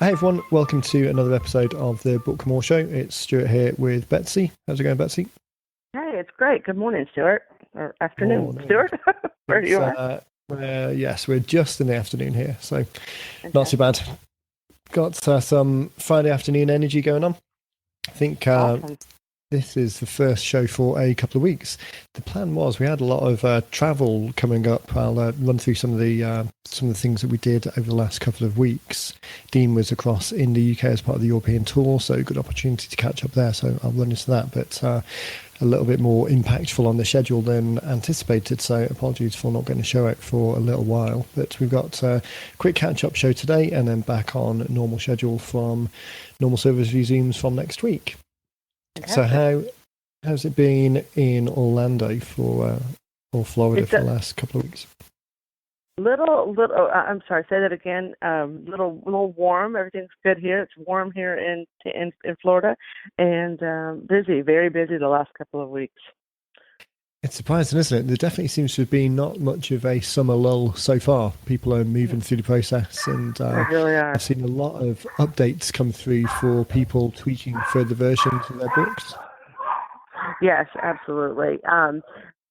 Hey everyone, welcome to another episode of the Book More Show. It's Stuart here with Betsy. How's it going, Betsy? Hey, it's great. Good morning, Stuart. Or afternoon, Morning. Stuart. Where It's you are. yes, we're just in the afternoon here, so not too Fantastic. bad. Got some Friday afternoon energy going on. I think Awesome. this is the first show for a couple of weeks. The plan was we had a lot of travel coming up. I'll run through some of the things that we did over the last couple of weeks. Dean was across in the UK as part of the European tour, so good opportunity to catch up there. So I'll run into that, but a little bit more impactful on the schedule than anticipated. So apologies for not getting a show out for a little while. But we've got a quick catch-up show today, and then back on normal schedule from normal service resumes from next week. So Fantastic. how's it been in Orlando or Florida It's for a the last couple of weeks? little. I'm sorry. Say that again. Little warm. Everything's good here. It's warm here in Florida, and busy. Very busy the last couple of weeks. It's surprising, isn't it? There definitely seems to have been not much of a summer lull so far. People are moving through the process, and They really I've are. seen a lot of updates come through for people tweaking further versions of their books. Yes, absolutely.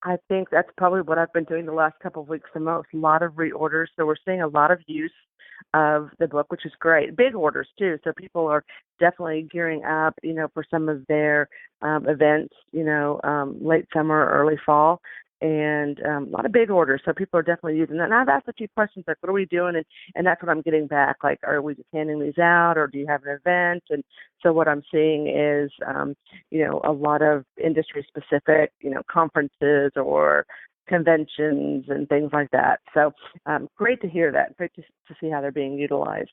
I think that's probably what I've been doing the last couple of weeks the most. A lot of reorders, so we're seeing a lot of use of the book, which is great. Big orders too, so people are definitely gearing up, for some of their events, late summer, early fall, and a lot of big orders. So people are definitely using that. And I've asked a few questions like, "What are we doing?" And that's what I'm getting back. Like, are we just handing these out, or do you have an event? And so what I'm seeing is, a lot of industry specific, conferences or conventions and things like that. So great to hear that. Great to see how they're being utilized.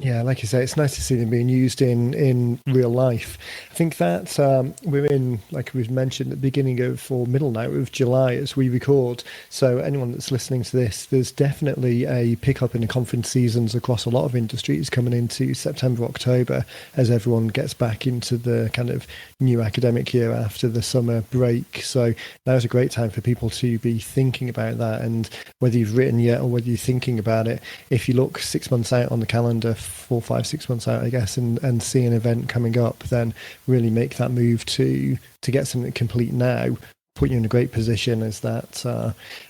Yeah, like you say, it's nice to see them being used in real life. I think that we're in, like we've mentioned, at the beginning of, or middle now of July as we record. So anyone that's listening to this, there's definitely a pickup in the conference seasons across a lot of industries coming into September, October, as everyone gets back into the kind of new academic year after the summer break. So now's a great time for people to be thinking about that. And whether you've written yet or whether you're thinking about it, if you look 6 months out on the calendar, 4, 5, 6 months out, I guess, and see an event coming up, then really make that move to get something complete now. Put you in a great position as that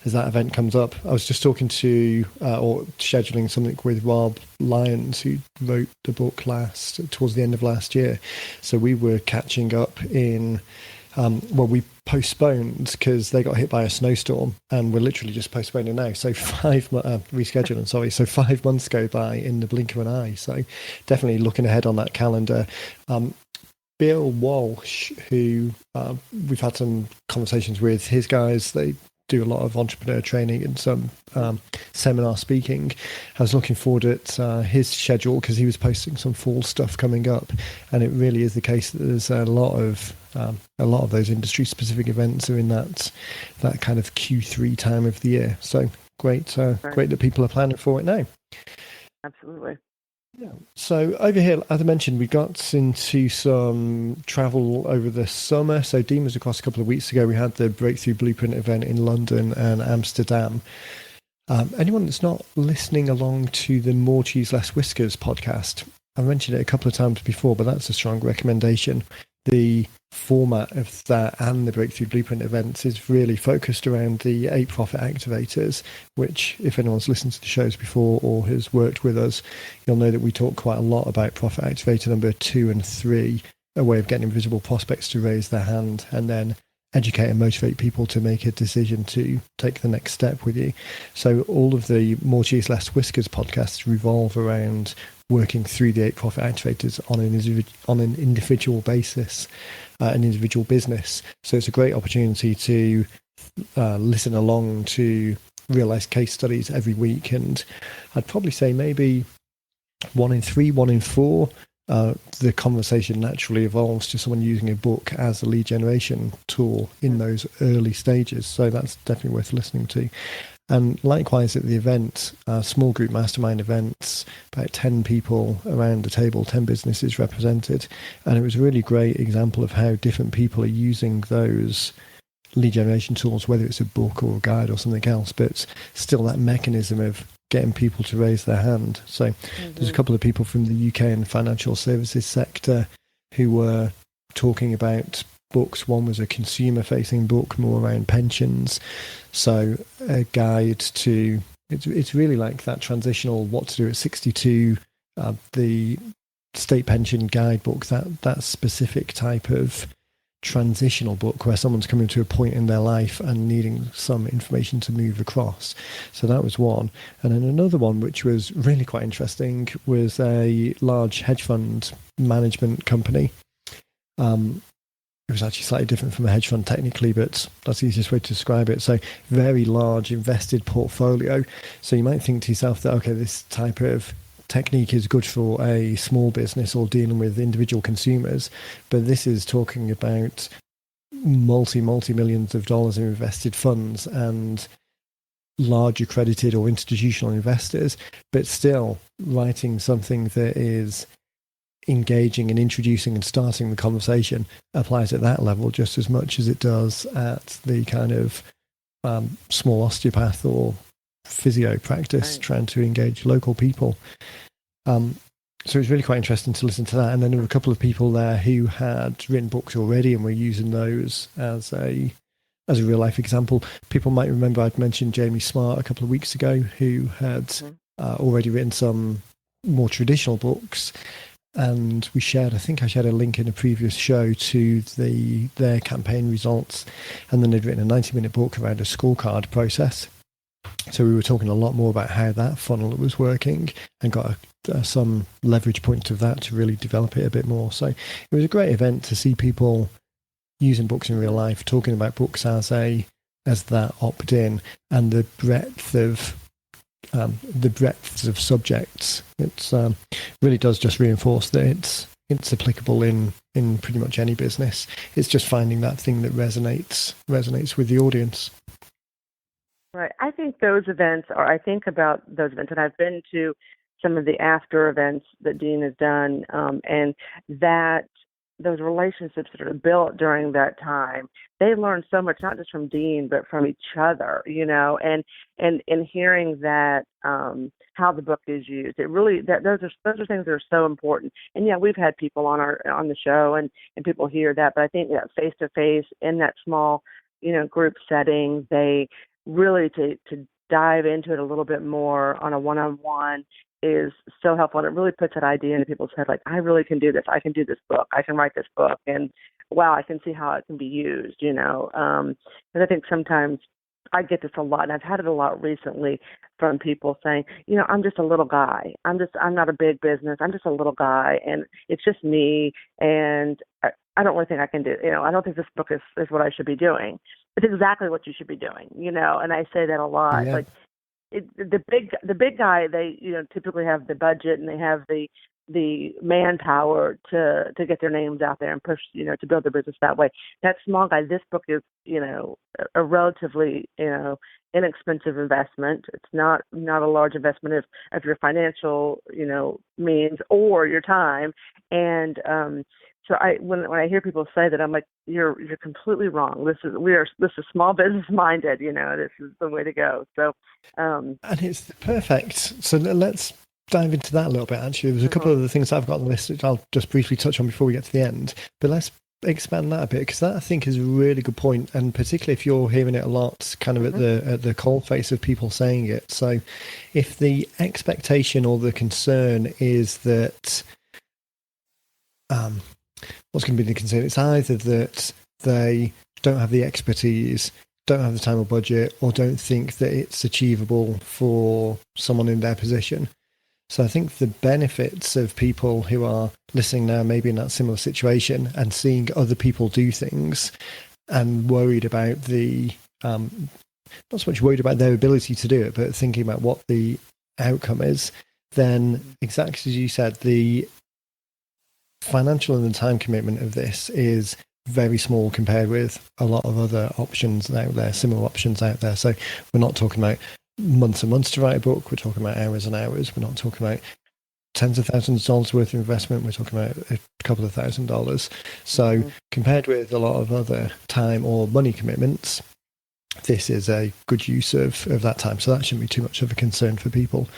event comes up. I was just talking to or scheduling something with Rob Lyons, who wrote the book towards the end of last year. So we were catching up in. We postponed because they got hit by a snowstorm, and we're literally just postponing now. So rescheduling, sorry. So 5 months go by in the blink of an eye. So definitely looking ahead on that calendar. Bill Walsh, who we've had some conversations with, his guys, they do a lot of entrepreneur training and some seminar speaking. I was looking forward at his schedule because he was posting some fall stuff coming up, and it really is the case that there's a lot of those industry specific events are in that kind of Q3 time of the year. So great, Right. great that people are planning for it now. Absolutely. Yeah. So over here, as I mentioned, we got into some travel over the summer. So Dean was across a couple of weeks ago. We had the Breakthrough Blueprint event in London and Amsterdam. Anyone that's not listening along to the More Cheese, Less Whiskers podcast, I've mentioned it a couple of times before, but that's a strong recommendation. The format of that and the Breakthrough Blueprint events is really focused around the 8 profit activators, which, if anyone's listened to the shows before or has worked with us, you'll know that we talk quite a lot about profit activator number 2 and 3, a way of getting invisible prospects to raise their hand and then educate and motivate people to make a decision to take the next step with you. So all of the More Cheese, Less Whiskers podcasts revolve around working through the 8 profit activators on an individual basis, an individual business. So it's a great opportunity to listen along to real life case studies every week. And I'd probably say maybe 1 in 3, 1 in 4, the conversation naturally evolves to someone using a book as a lead generation tool in those early stages. So that's definitely worth listening to. And likewise at the event, small group mastermind events, about 10 people around the table, 10 businesses represented. And it was a really great example of how different people are using those lead generation tools, whether it's a book or a guide or something else, but still that mechanism of getting people to raise their hand. So there's a couple of people from the UK and the financial services sector who were talking about books. One was a consumer-facing book, more around pensions. So a guide to, it's really like that transitional what to do at 62, the state pension guidebook, that specific type of transitional book where someone's coming to a point in their life and needing some information to move across. So that was one. And then another one, which was really quite interesting, was a large hedge fund management company. It was actually slightly different from a hedge fund technically, but that's the easiest way to describe it. So very large invested portfolio. So you might think to yourself that, okay, this type of technique is good for a small business or dealing with individual consumers, but this is talking about multi-millions of dollars in invested funds and large accredited or institutional investors, but still writing something that is engaging and introducing and starting the conversation applies at that level just as much as it does at the kind of small osteopath or physio practice, right, trying to engage local people. So it's really quite interesting to listen to that. And then there were a couple of people there who had written books already and were using those as a real life example. People might remember I'd mentioned Jamie Smart a couple of weeks ago, who had already written some more traditional books. And we shared, I think I shared a link in a previous show to their campaign results. And then they'd written a 90-minute book around a scorecard process. So we were talking a lot more about how that funnel was working and got some leverage point of that to really develop it a bit more. So it was a great event to see people using books in real life, talking about books as that opt-in, and the breadth of subjects. It's really does just reinforce that it's applicable in pretty much any business. It's just finding that thing that resonates with the audience. Right. I think I think about those events, and I've been to some of the after events that Dean has done, and that those relationships that are built during that time, they learn so much, not just from Dean, but from each other, and hearing that, how the book is used. It really, those are things that are so important. And yeah, we've had people on the show and people hear that, but I think that face to face in that small, group setting, they really to dive into it a little bit more on a one-on-one is so helpful. And it really puts that idea into people's head, like, I really can do this. I can do this book. I can write this book. And wow, I can see how it can be used, And I think sometimes I get this a lot, and I've had it a lot recently from people saying, I'm just a little guy. I'm not a big business. I'm just a little guy, and it's just me. And I don't really think I can do, I don't think this book is what I should be doing. It's exactly what you should be doing, and I say that a lot. Yeah. Like the big guy, they, typically have the budget and they have the manpower to get their names out there and push, to build their business that way. That small guy, this book is, a relatively, inexpensive investment. It's not a large investment of your financial, means or your time. And so when I hear people say that, I'm like, you're completely wrong. This is small business minded. This is the way to go. So, and it's perfect. So let's dive into that a little bit. Actually, there's a couple of other things I've got on the list which I'll just briefly touch on before we get to the end. But let's expand that a bit, because that, I think, is a really good point, and particularly if you're hearing it a lot, kind of at the cold face of people saying it. So, if the expectation or the concern is that, what's going to be the concern? It's either that they don't have the expertise, don't have the time or budget, or don't think that it's achievable for someone in their position. So I think the benefits of people who are listening now, maybe in that similar situation, and seeing other people do things and worried about not so much worried about their ability to do it, but thinking about what the outcome is, then exactly as you said, the financial and the time commitment of this is very small compared with a lot of other options out there, similar options out there. So we're not talking about months and months to write a book. We're talking about hours and hours. We're not talking about tens of thousands of dollars worth of investment. We're talking about a couple of $1,000s. So compared with a lot of other time or money commitments, this is a good use of that time. So that shouldn't be too much of a concern for people.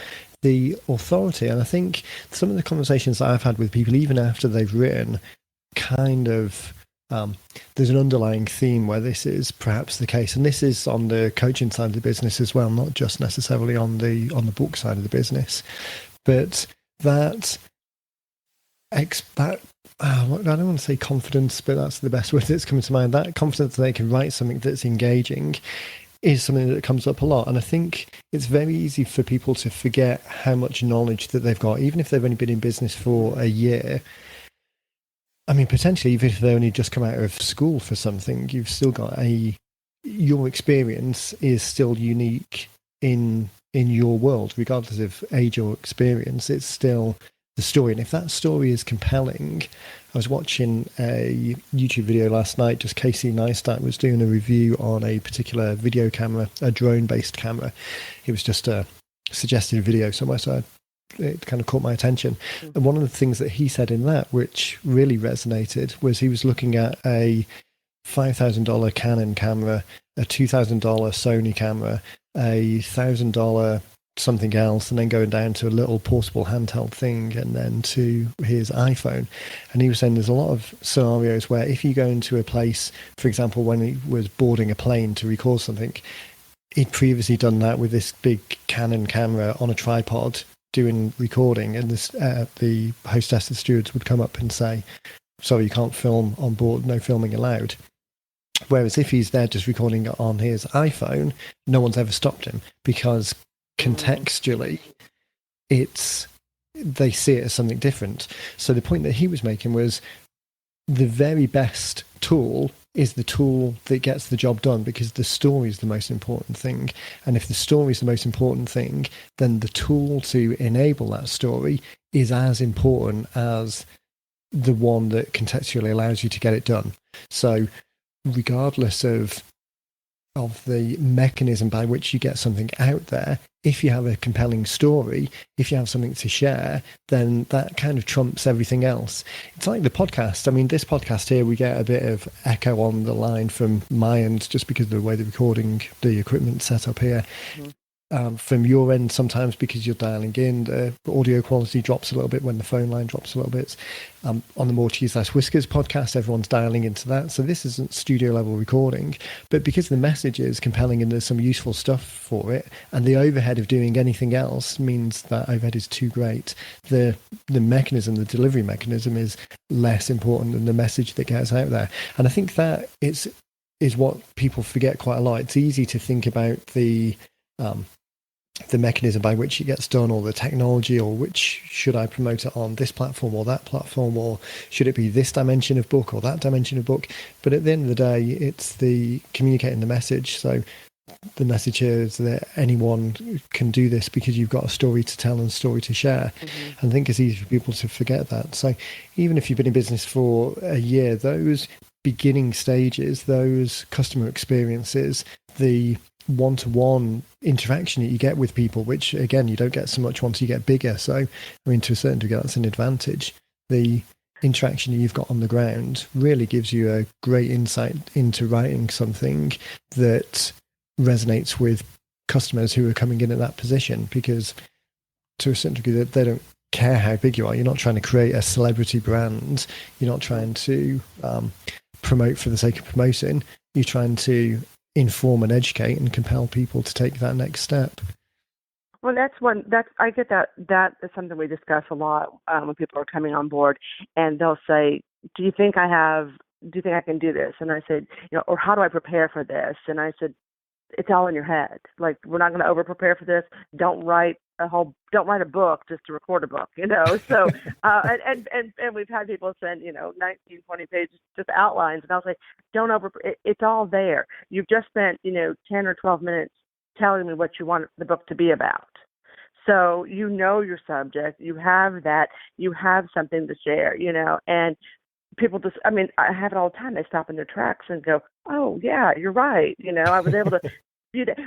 The authority, and I think some of the conversations that I've had with people, even after they've written, kind of there's an underlying theme where this is perhaps the case, and this is on the coaching side of the business as well, not just necessarily on the book side of the business, but that I don't want to say confidence, but that's the best word that's coming to mind. That confidence that they can write something that's engaging is something that comes up a lot. And I think it's very easy for people to forget how much knowledge that they've got, even if they've only been in business for a year. I mean, potentially, even if they only just come out of school for something, you've still got your experience is still unique in your world, regardless of age or experience. It's still the story. And if that story is compelling, I was watching a YouTube video last night, just Casey Neistat was doing a review on a particular video camera, a drone-based camera. It was just a suggested video somewhere, so it kind of caught my attention. And one of the things that he said in that, which really resonated, was he was looking at a $5,000 Canon camera, a $2,000 Sony camera, a $1,000 something else, and then going down to a little portable handheld thing, and then to his iPhone. And he was saying there's a lot of scenarios where if you go into a place, for example, when he was boarding a plane to record something, he'd previously done that with this big Canon camera on a tripod doing recording, and the hostess and stewards would come up and say, sorry, you can't film on board, no filming allowed. Whereas if he's there just recording it on his iPhone, no one's ever stopped him, because contextually they see it as something different. So the point that he was making was the very best tool is the tool that gets the job done, because the story is the most important thing. And if the story is the most important thing, then the tool to enable that story is as important as the one that contextually allows you to get it done. So regardless of the mechanism by which you get something out there, if you have a compelling story, if you have something to share, then that kind of trumps everything else. It's like the podcast. I mean, this podcast here, we get a bit of echo on the line from my end, just because of the way the recording, the equipment set up here. From your end, sometimes because you're dialing in, the audio quality drops a little bit when the phone line drops a little bit. On the More Cheese Less Whiskers podcast, everyone's dialing into that. So this isn't studio level recording, but because the message is compelling and there's some useful stuff for it, and the overhead of doing anything else means that overhead is too great, the mechanism, the delivery mechanism, is less important than the message that gets out there. And I think that is what people forget quite a lot. It's easy to think about the mechanism by which it gets done, or the technology, or which should I promote it on this platform or that platform, or should it be this dimension of book or that dimension of book. But at the end of the day, it's the communicating the message. So the message here is that anyone can do this because you've got a story to tell and a story to share. And I think it's easy for people to forget that. So even if you've been in business for a year, those beginning stages, those customer experiences, the one-to-one interaction that you get with people, which again you don't get so much once you get bigger. So I mean, to a certain degree, that's an advantage. The interaction that you've got on the ground really gives you a great insight into writing something that resonates with customers who are coming in at that position, because to a certain degree they don't care how big you are. You're not trying to create a celebrity brand. You're not trying to promote for the sake of promoting. You're trying to inform and educate and compel people to take that next step. Well, I get that. That is something we discuss a lot when people are coming on board, and they'll say, do you think I can do this? And I said, or how do I prepare for this? And I said, it's all in your head. Like, we're not going to over prepare for this. Don't write a book just to record a book, So, and we've had people send, 19, 20 pages, just outlines. And I'll say, it's all there. You've just spent, 10 or 12 minutes telling me what you want the book to be about. So, your subject, you have that, you have something to share, and people just, I have it all the time. They stop in their tracks and go, oh yeah, you're right. I was able to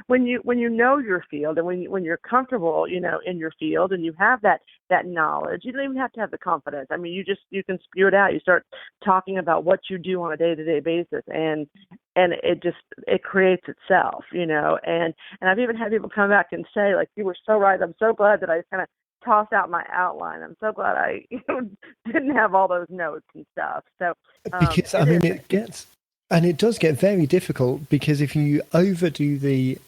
when you know your field, and when you're comfortable, in your field, and you have that knowledge, you don't even have to have the confidence. I mean, you can spew it out. You start talking about what you do on a day-to-day basis, and it creates itself, and I've even had people come back and say, like, you were so right. I'm so glad that I kind of tossed out my outline. I'm so glad I didn't have all those notes and stuff. So because I mean, it does get very difficult, because if you overdo the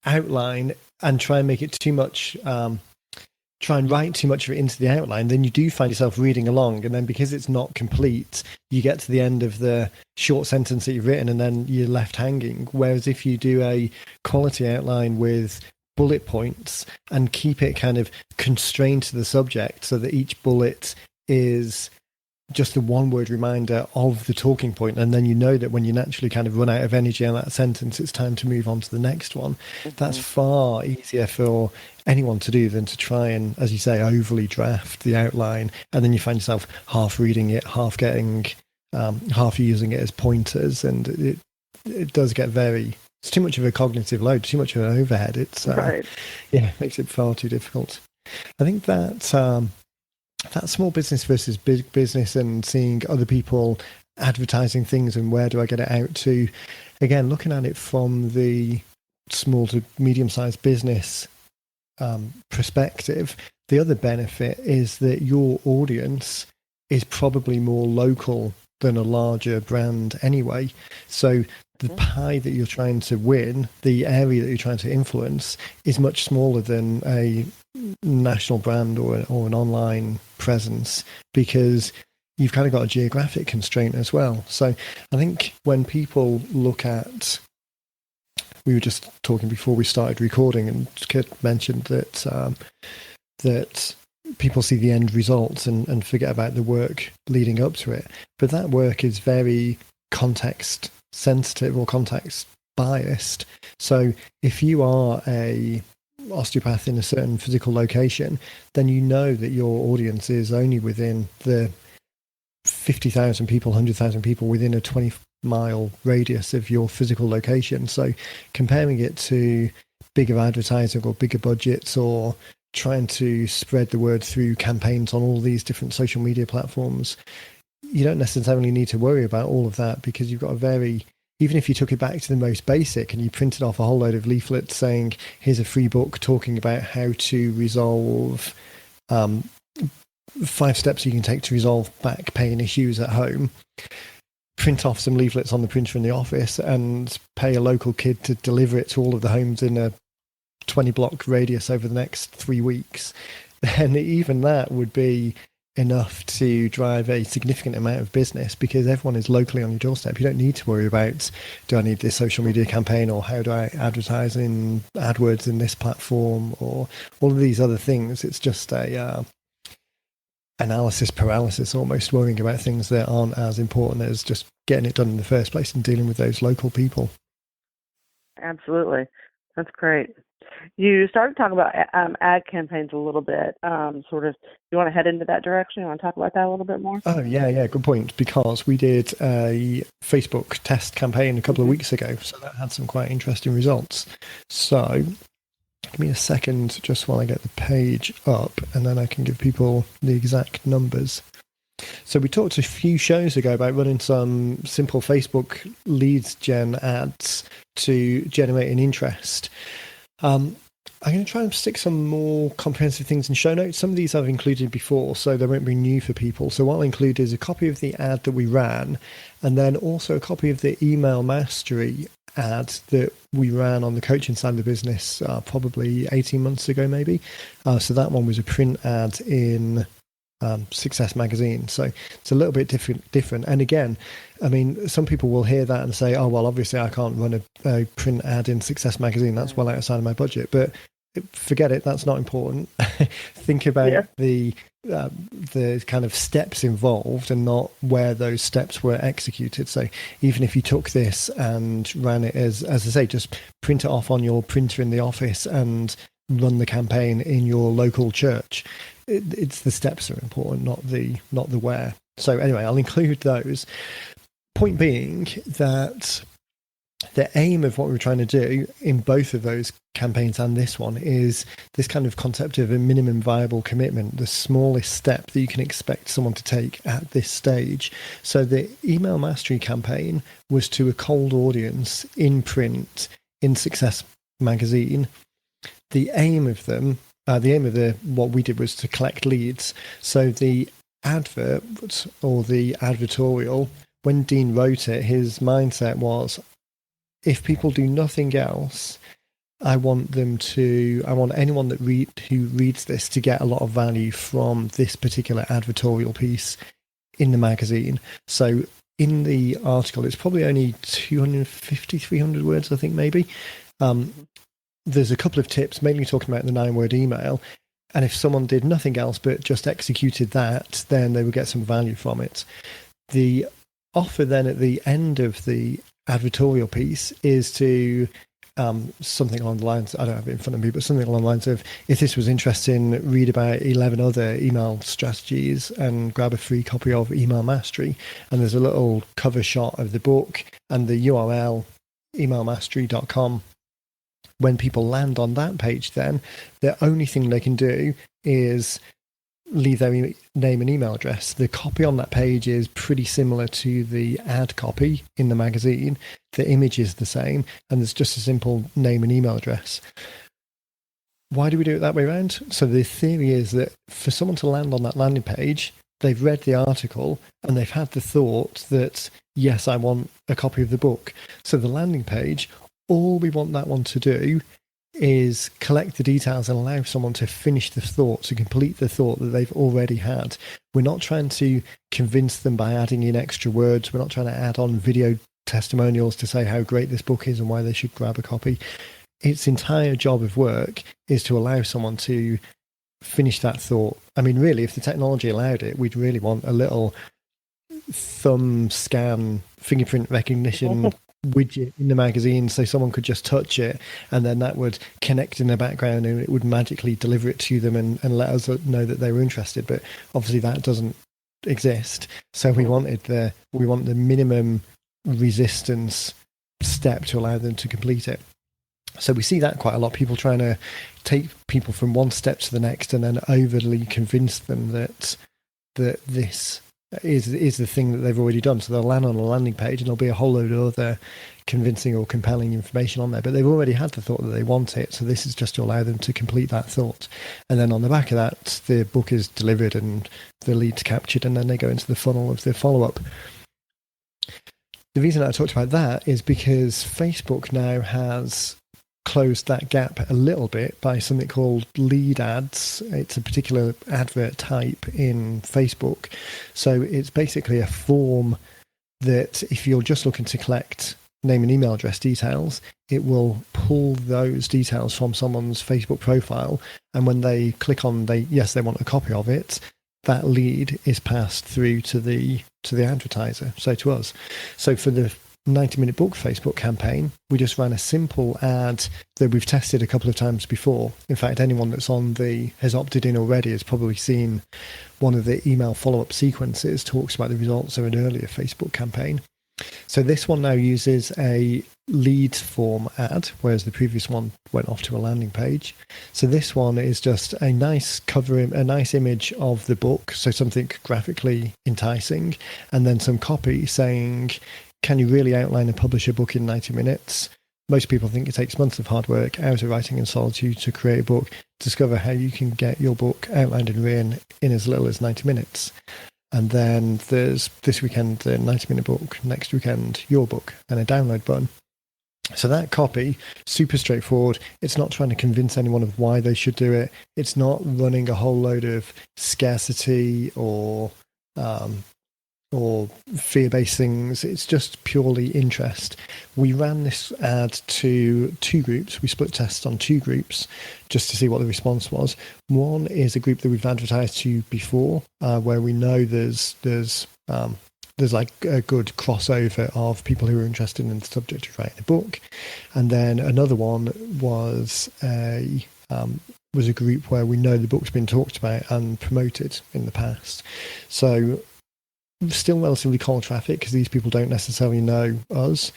outline and try and make it too much, try and write too much of it into the outline, then you do find yourself reading along, and then because it's not complete, you get to the end of the short sentence that you've written, and then you're left hanging. Whereas if you do a quality outline with bullet points and keep it kind of constrained to the subject, so that each bullet is just a one-word reminder of the talking point, and then you know that when you naturally kind of run out of energy on that sentence, it's time to move on to the next one. Mm-hmm. That's far easier for anyone to do than to try and, as you say, overly draft the outline, and then you find yourself half reading it, half using it as pointers, and it does get it's too much of a cognitive load, too much of an overhead. It's right. Yeah, it makes it far too difficult. I think that that small business versus big business, and seeing other people advertising things and where do I get it out to, again, looking at it from the small to medium-sized business perspective, the other benefit is that your audience is probably more local than a larger brand anyway. So the pie that you're trying to win, the area that you're trying to influence, is much smaller than a national brand or an online presence, because you've kind of got a geographic constraint as well. So I think when people look at, we were just talking before we started recording, and Kurt mentioned that that people see the end results and forget about the work leading up to it. But that work is very context sensitive or context biased. So if you are a osteopath in a certain physical location, then you know that your audience is only within the 50,000 people, 100,000 people within a 20-mile radius of your physical location. So comparing it to bigger advertising or bigger budgets, or trying to spread the word through campaigns on all these different social media platforms, you don't necessarily need to worry about all of that, because you've got even if you took it back to the most basic and you printed off a whole load of leaflets saying, here's a free book talking about how to resolve 5 steps you can take to resolve back pain issues at home, print off some leaflets on the printer in the office and pay a local kid to deliver it to all of the homes in a 20-block radius over the next 3 weeks, then even that would be enough to drive a significant amount of business, because everyone is locally on your doorstep. You don't need to worry about, do I need this social media campaign, or how do I advertise in AdWords in this platform, or all of these other things. It's just a analysis paralysis, almost, worrying about things that aren't as important as just getting it done in the first place and dealing with those local people. Absolutely. That's great. You started talking about ad campaigns a little bit. Sort of, you want to head into that direction? You want to talk about that a little bit more? Oh, yeah, good point. Because we did a Facebook test campaign a couple of weeks ago, so that had some quite interesting results. So give me a second just while I get the page up, and then I can give people the exact numbers. So we talked a few shows ago about running some simple Facebook leads gen ads to generate an interest. I'm going to try and stick some more comprehensive things in show notes. Some of these I've included before, so they won't be new for people. So what I'll include is a copy of the ad that we ran, and then also a copy of the email mastery ad that we ran on the coaching side of the business probably 18 months ago, maybe. So that one was a print ad in Success Magazine. So it's a little bit different. And again, I mean, some people will hear that and say, oh, well, obviously I can't run a print ad in Success Magazine. That's well outside of my budget. But forget it. That's not important. Think about the kind of steps involved and not where those steps were executed. So even if you took this and ran it as I say, just print it off on your printer in the office and run the campaign in your local church, it's the steps that are important, not the where. So anyway, I'll include those. Point being that The aim of what we're trying to do in both of those campaigns and this one is this kind of concept of a minimum viable commitment, the smallest step that you can expect someone to take at this stage. So the email mastery campaign was to a cold audience in print in Success magazine. The aim of what we did was to collect leads. So the advert or the advertorial, when Dean wrote it, his mindset was, if people do nothing else, I want anyone who reads this to get a lot of value from this particular advertorial piece in the magazine. So in the article, it's probably only 250, 300 words, I think, maybe. There's a couple of tips, mainly talking about the 9-word email. And if someone did nothing else but just executed that, then they would get some value from it. The offer then at the end of the advertorial piece is to something along the lines, I don't have it in front of me, but something along the lines of, if this was interesting, read about 11 other email strategies and grab a free copy of Email Mastery. And there's a little cover shot of the book and the URL, emailmastery.com. When people land on that page, then the only thing they can do is leave their name and email address. The copy on that page is pretty similar to the ad copy in the magazine. The image is the same, and there's just a simple name and email address. Why do we do it that way around? So the theory is that for someone to land on that landing page, they've read the article and they've had the thought that, yes, I want a copy of the book. So the landing page, all we want that one to do is collect the details and allow someone to finish the thought, to complete the thought that they've already had. We're not trying to convince them by adding in extra words. We're not trying to add on video testimonials to say how great this book is and why they should grab a copy. Its entire job of work is to allow someone to finish that thought. I mean, really, if the technology allowed it, we'd really want a little thumb scan, fingerprint recognition widget in the magazine so someone could just touch it and then that would connect in the background and it would magically deliver it to them and let us know that they were interested. But obviously that doesn't exist. So we want the minimum resistance step to allow them to complete it. So we see that quite a lot, people trying to take people from one step to the next and then overly convince them that this is the thing that they've already done. So they'll land on a landing page and there'll be a whole load of other convincing or compelling information on there, but they've already had the thought that they want it. So this is just to allow them to complete that thought. And then on the back of that, the book is delivered and the lead's captured, and then they go into the funnel of the follow-up. The reason I talked about that is because Facebook now has closed that gap a little bit by something called lead ads. It's a particular advert type in Facebook. So it's basically a form that if you're just looking to collect name and email address details, it will pull those details from someone's Facebook profile. And when they click on they want a copy of it, that lead is passed through to the advertiser, so to us. So for the 90-minute book Facebook campaign, we just ran a simple ad that we've tested a couple of times before. In fact, anyone that's has opted in already has probably seen one of the email follow-up sequences talks about the results of an earlier Facebook campaign. So this one now uses a lead form ad, whereas the previous one went off to a landing page. So this one is just a nice a nice image of the book, so something graphically enticing, and then some copy saying, can you really outline and publish a book in 90 minutes? Most people think it takes months of hard work, hours of writing and solitude to create a book. Discover how you can get your book outlined and written in as little as 90 minutes. And then there's this weekend, the 90-minute book, next weekend, your book, and a download button. So that copy, super straightforward. It's not trying to convince anyone of why they should do it. It's not running a whole load of scarcity or fear-based things. It's just purely interest. We ran this ad to 2 groups. We split tests on 2 groups just to see what the response was. One is a group that we've advertised to before, where we know there's like a good crossover of people who are interested in the subject of writing a book. And then another one was a group where we know the book's been talked about and promoted in the past. So still relatively cold traffic because these people don't necessarily know us.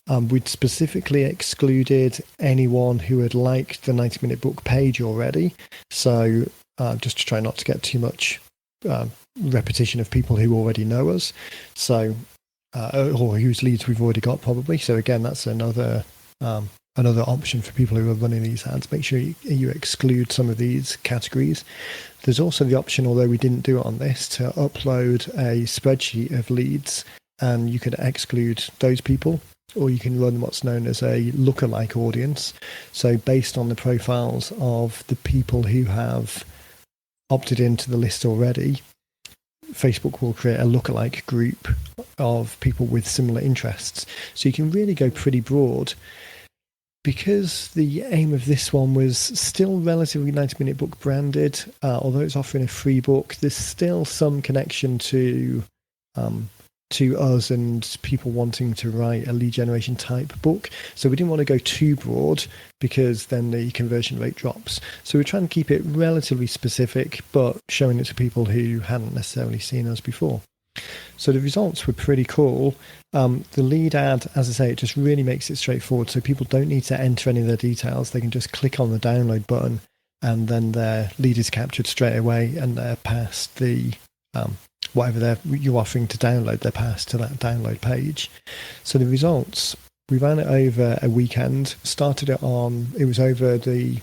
We'd specifically excluded anyone who had liked the 90-minute book page already. So just to try not to get too much repetition of people who already know us. So, or whose leads we've already got probably. So again, that's another option for people who are running these ads. Make sure you exclude some of these categories. There's also the option, although we didn't do it on this, to upload a spreadsheet of leads, and you could exclude those people, or you can run what's known as a lookalike audience. So based on the profiles of the people who have opted into the list already, Facebook will create a lookalike group of people with similar interests. So you can really go pretty broad. Because the aim of this one was still relatively 90-minute book branded, although it's offering a free book, there's still some connection to us and people wanting to write a lead generation type book. So we didn't want to go too broad because then the conversion rate drops. So we're trying to keep it relatively specific, but showing it to people who hadn't necessarily seen us before. So the results were pretty cool. The lead ad, as I say, it just really makes it straightforward. So people don't need to enter any of their details. They can just click on the download button and then their lead is captured straight away and they're passed the whatever you're offering to download, they're passed to that download page. So the results, we ran it over a weekend, it was over the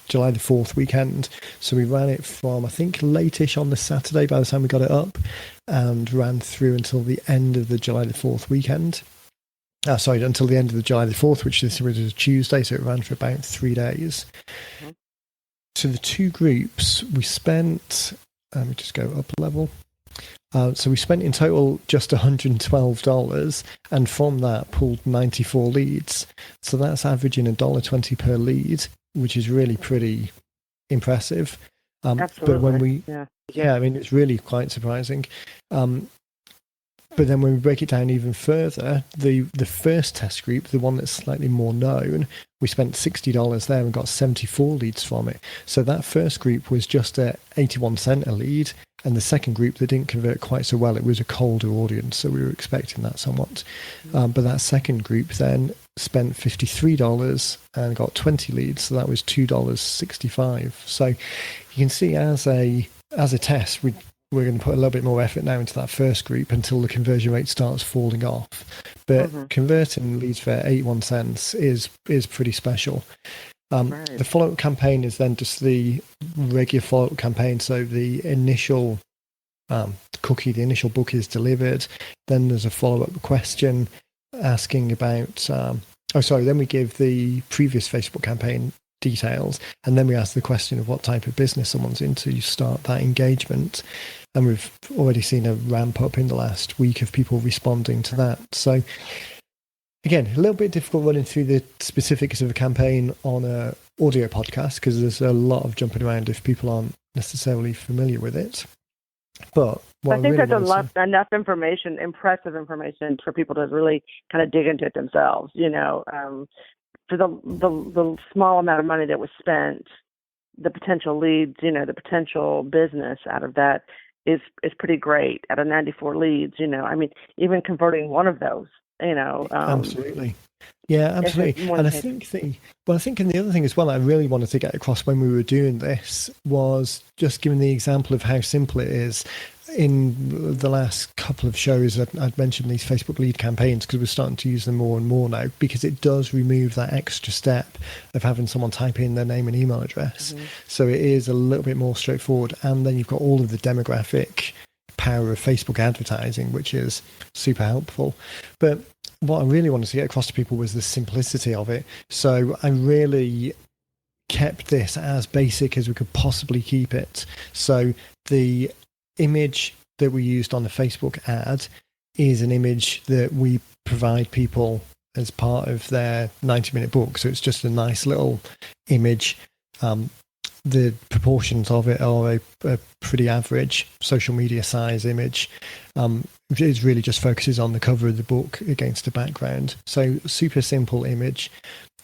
July the 4th weekend. So we ran it from, I think, late-ish on the Saturday by the time we got it up, and ran through until the end of the July the 4th weekend. Until the end of the July the 4th, which this was a Tuesday, so it ran for about 3 days. Mm-hmm. So the two groups, we spent, let me just go up a level. So we spent in total just $112, and from that pulled 94 leads. So that's averaging $1.20 per lead, which is really pretty impressive. Absolutely. But when I mean, it's really quite surprising. But then when we break it down even further, the first test group, the one that's slightly more known, we spent $60 there and got 74 leads from it. So that first group was just at 81 cents a lead, and the second group that didn't convert quite so well, it was a colder audience, so we were expecting that somewhat. But that second group then spent $53 and got 20 leads, so that was $2.65. So you can see as a test, we're going to put a little bit more effort now into that first group until the conversion rate starts falling off. But converting leads for 81 cents is pretty special. Right. The follow-up campaign is then just the regular follow-up campaign. So the initial cookie, the initial book is delivered. Then there's a follow-up question asking about... then we give the previous Facebook campaign details, and then we ask the question of what type of business someone's into. You start that engagement, and we've already seen a ramp up in the last week of people responding to that. So again, a little bit difficult running through the specifics of a campaign on a audio podcast because there's a lot of jumping around if people aren't necessarily familiar with it. But I think there's enough information, impressive information, for people to really kind of dig into it themselves. For the small amount of money that was spent, the potential leads, the potential business out of that is pretty great. Out of 94 leads, I mean, even converting one of those, absolutely. Yeah, absolutely. And I think and the other thing as well I really wanted to get across when we were doing this was just giving the example of how simple it is. In the last couple of shows, I'd mentioned these Facebook lead campaigns because we're starting to use them more and more now, because it does remove that extra step of having someone type in their name and email address. Mm-hmm. So it is a little bit more straightforward. And then you've got all of the demographic power of Facebook advertising, which is super helpful. But what I really wanted to get across to people was the simplicity of it. So I really kept this as basic as we could possibly keep it. So the image that we used on the Facebook ad is an image that we provide people as part of their 90-minute book. So it's just a nice little image. The proportions of it are a pretty average social media size image. It really just focuses on the cover of the book against a background. So super simple image.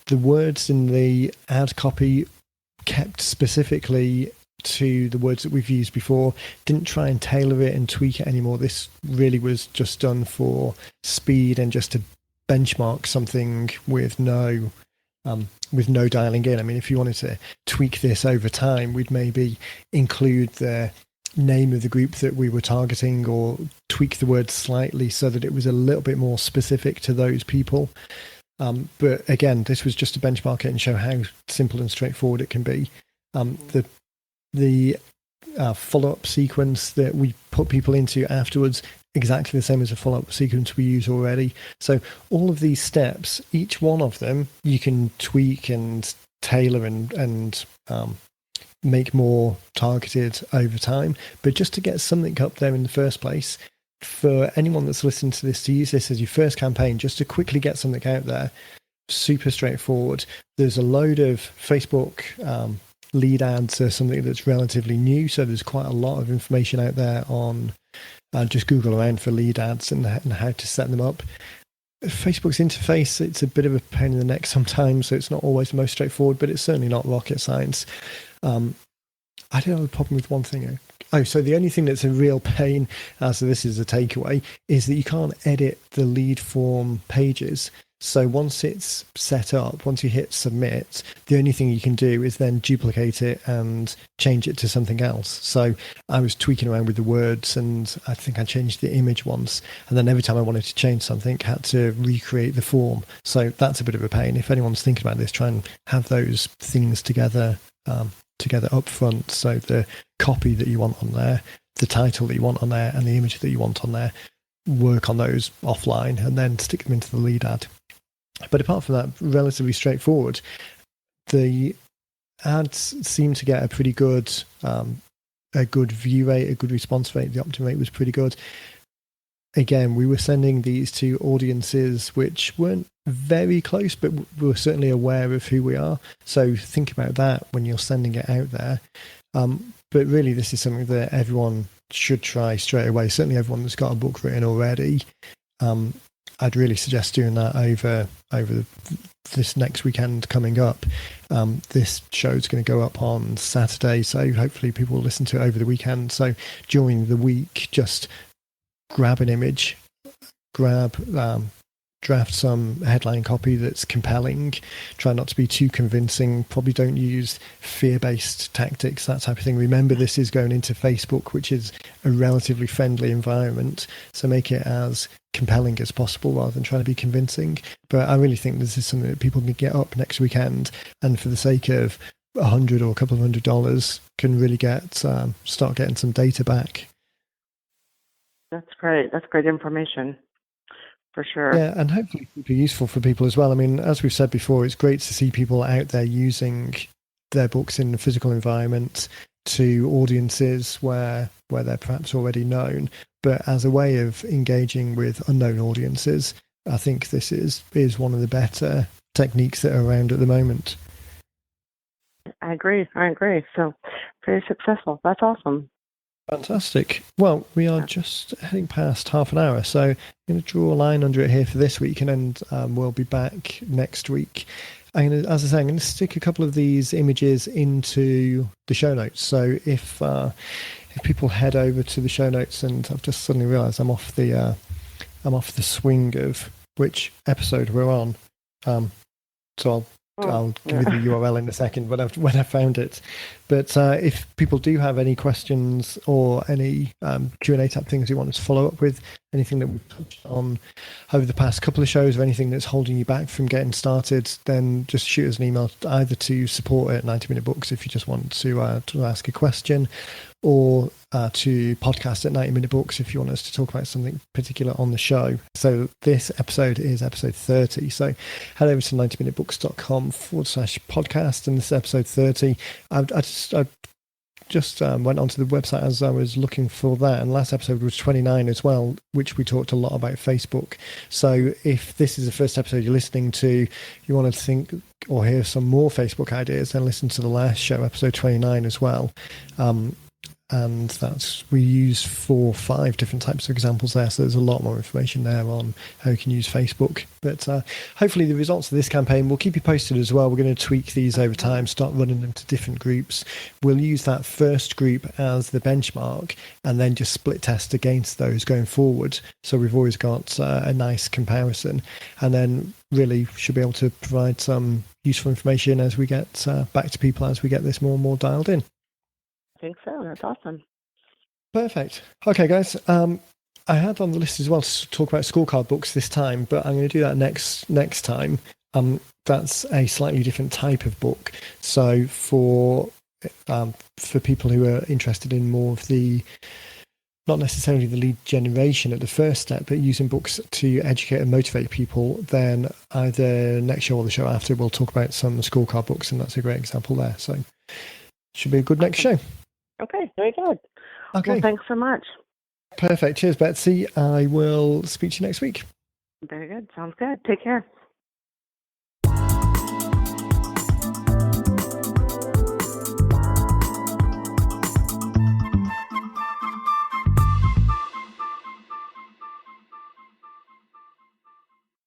The words in the ad copy kept specifically to the words that we've used before. Didn't try and tailor it and tweak it anymore. This really was just done for speed and just to benchmark something with no dialing in. I mean, if you wanted to tweak this over time, we'd maybe include the name of the group that we were targeting, or tweak the word slightly so that it was a little bit more specific to those people. But again, this was just to benchmark it and show how simple and straightforward it can be. The follow-up sequence that we put people into afterwards, exactly the same as a follow-up sequence we use already. So all of these steps, each one of them, you can tweak and tailor and make more targeted over time. But just to get something up there in the first place, for anyone that's listening to this, to use this as your first campaign, just to quickly get something out there, super straightforward. There's a load of Facebook lead ads are something that's relatively new, so there's quite a lot of information out there on just Google around for lead ads and how to set them up. Facebook's interface, it's a bit of a pain in the neck sometimes, so it's not always the most straightforward, but it's certainly not rocket science. I do have a problem with one thing. So the only thing that's a real pain, so this is a takeaway, is that you can't edit the lead form pages. So once it's set up, once you hit submit, the only thing you can do is then duplicate it and change it to something else. So I was tweaking around with the words, and I think I changed the image once, and then every time I wanted to change something, I had to recreate the form. So that's a bit of a pain. If anyone's thinking about this, try and have those things together up front. So the copy that you want on there, the title that you want on there, and the image that you want on there, work on those offline and then stick them into the lead ad. But apart from that, relatively straightforward. The ads seem to get a pretty good view rate, a good response rate. The opt-in rate was pretty good. Again, we were sending these to audiences which weren't very close, but we were certainly aware of who we are. So think about that when you're sending it out there. But really, this is something that everyone should try straight away. Certainly everyone that's got a book written already. I'd really suggest doing that over this next weekend coming up. This show's going to go up on Saturday, so hopefully people will listen to it over the weekend. So during the week, just grab an image, draft some headline copy that's compelling. Try not to be too convincing. Probably don't use fear-based tactics, that type of thing. Remember, this is going into Facebook, which is a relatively friendly environment, so make it as compelling as possible rather than trying to be convincing. But I really think this is something that people can get up next weekend, and for the sake of $100 or a couple of $100, can really start getting some data back. That's great. That's great information. For sure. Yeah, and hopefully super useful for people as well. I mean, as we've said before, it's great to see people out there using their books in the physical environment to audiences where they're perhaps already known. But as a way of engaging with unknown audiences, I think this is one of the better techniques that are around at the moment. I agree. So very successful. That's awesome. Fantastic. Well, we are just heading past half an hour, so I'm going to draw a line under it here for this week, and then we'll be back next week. I'm going to stick a couple of these images into the show notes. So if people head over to the show notes, and I've just suddenly realised I'm off the swing of which episode we're on. So I'll give you the URL in a second when I found it. But if people do have any questions or any Q&A type things you want us to follow up with, anything that we've touched on over the past couple of shows, or anything that's holding you back from getting started, then just shoot us an email either to support@90minutebooks if you just want to ask a question, or to podcast@90minutebooks if you want us to talk about something particular on the show. So this episode is episode 30. So head over to 90minutebooks.com/podcast, and this is episode 30. I just went onto the website as I was looking for that, and last episode was 29 as well, which we talked a lot about Facebook. So if this is the first episode you're listening to, you want to think or hear some more Facebook ideas, then listen to the last show, episode 29 as well. and we use 4 or 5 different types of examples there. So there's a lot more information there on how you can use Facebook. But hopefully the results of this campaign, we'll keep you posted as well. We're going to tweak these over time, start running them to different groups. We'll use that first group as the benchmark and then just split test against those going forward. So we've always got a nice comparison, and then really should be able to provide some useful information as we get back to people as we get this more and more dialed in. I think so. That's awesome. Perfect. Okay, guys. I had on the list as well to talk about scorecard books this time, but I'm going to do that next time. That's a slightly different type of book. So for people who are interested in more of the, not necessarily the lead generation at the first step, but using books to educate and motivate people, then either next show or the show after, we'll talk about some scorecard books, and that's a great example there. So should be a good next show. Okay, very good. Okay. Well, thanks so much. Perfect. Cheers, Betsy. I will speak to you next week. Very good. Sounds good. Take care.